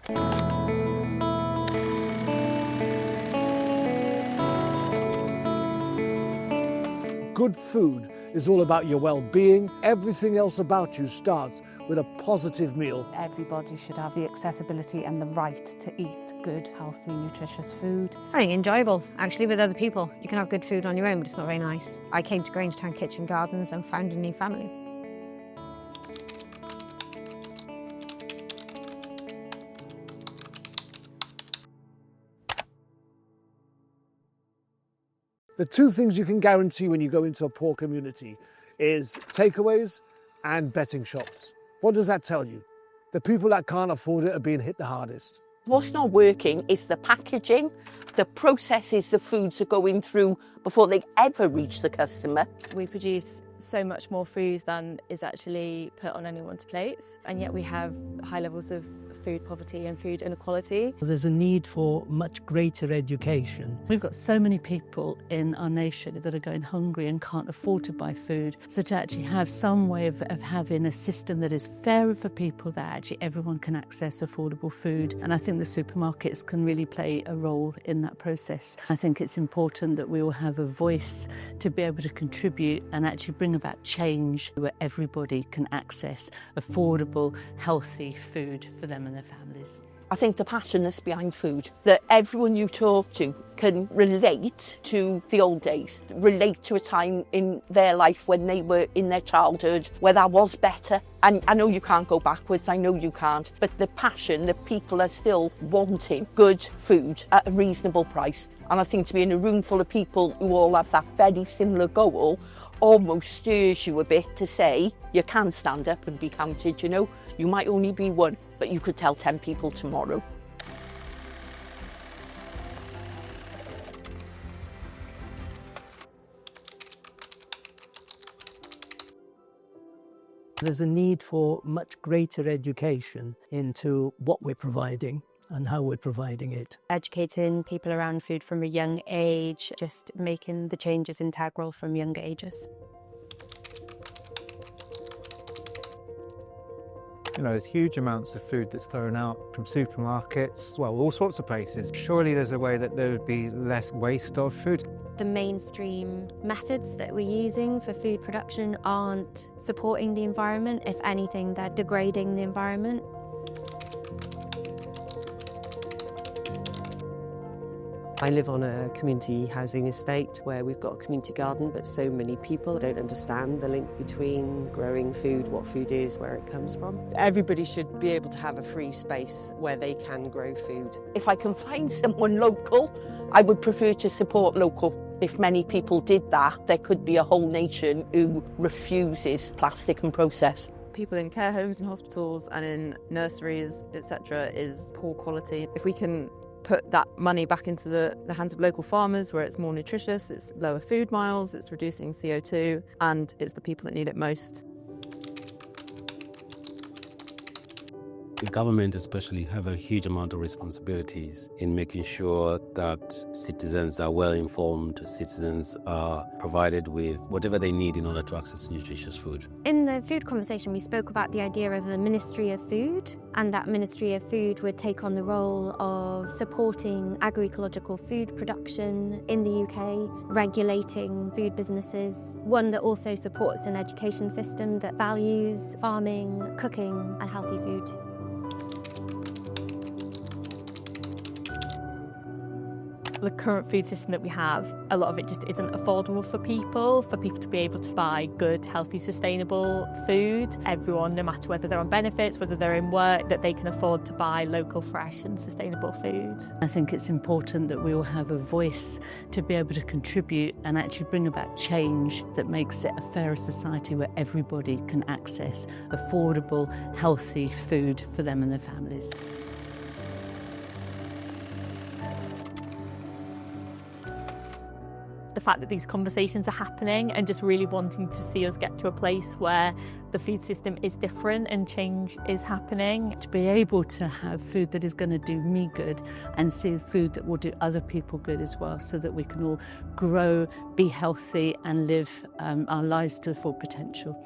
Good food is all about your well-being. Everything else about you starts with a positive meal. Everybody should have the accessibility and the right to eat good, healthy, nutritious food. I think enjoyable, actually, with other people. You can have good food on your own, but it's not very nice. I came to Grangetown Kitchen Gardens and found a new family. The two things you can guarantee when you go into a poor community is takeaways and betting shops. What does that tell you? The people that can't afford it are being hit the hardest. What's not working is the packaging, the processes the foods are going through before they ever reach the customer. We produce so much more food than is actually put on anyone's plates, and yet we have high levels of food poverty and food inequality. There's a need for much greater education. We've got so many people in our nation that are going hungry and can't afford to buy food. So to actually have some way of having a system that is fairer for people, that actually everyone can access affordable food. And I think the supermarkets can really play a role in that process. I think it's important that we all have a voice to be able to contribute and actually bring about change where everybody can access affordable, healthy food for them and their families. I think the passion that's behind food, that everyone you talk to can relate to the old days, relate to a time in their life when they were in their childhood, where that was better. And I know you can't go backwards, I know you can't, but the passion that people are still wanting good food at a reasonable price. And I think to be in a room full of people who all have that very similar goal almost stirs you a bit to say you can stand up and be counted, you know. You might only be one, but you could tell 10 people tomorrow. There's a need for much greater education into what we're providing and how we're providing it. Educating people around food from a young age, just making the changes integral from younger ages. You know, there's huge amounts of food that's thrown out from supermarkets, well, all sorts of places. Surely there's a way that there would be less waste of food. The mainstream methods that we're using for food production aren't supporting the environment. If anything, they're degrading the environment. I live on a community housing estate where we've got a community garden, but so many people don't understand the link between growing food, what food is, where it comes from. Everybody should be able to have a free space where they can grow food. If I can find someone local, I would prefer to support local. If many people did that, there could be a whole nation who refuses plastic and process. People in care homes and hospitals and in nurseries, etc., is poor quality. If we can put that money back into the hands of local farmers where it's more nutritious, it's lower food miles, it's reducing CO2, and it's the people that need it most. The government especially have a huge amount of responsibilities in making sure that citizens are well informed, citizens are provided with whatever they need in order to access nutritious food. In the food conversation, we spoke about the idea of the Ministry of Food, and that Ministry of Food would take on the role of supporting agroecological food production in the UK, regulating food businesses, one that also supports an education system that values farming, cooking and healthy food. The current food system that we have, a lot of it just isn't affordable for people to be able to buy good, healthy, sustainable food. Everyone, no matter whether they're on benefits, whether they're in work, that they can afford to buy local, fresh and sustainable food. I think it's important that we all have a voice to be able to contribute and actually bring about change that makes it a fairer society where everybody can access affordable, healthy food for them and their families. The fact that these conversations are happening and just really wanting to see us get to a place where the food system is different and change is happening. To be able to have food that is going to do me good and see food that will do other people good as well, so that we can all grow, be healthy and live our lives to the full potential.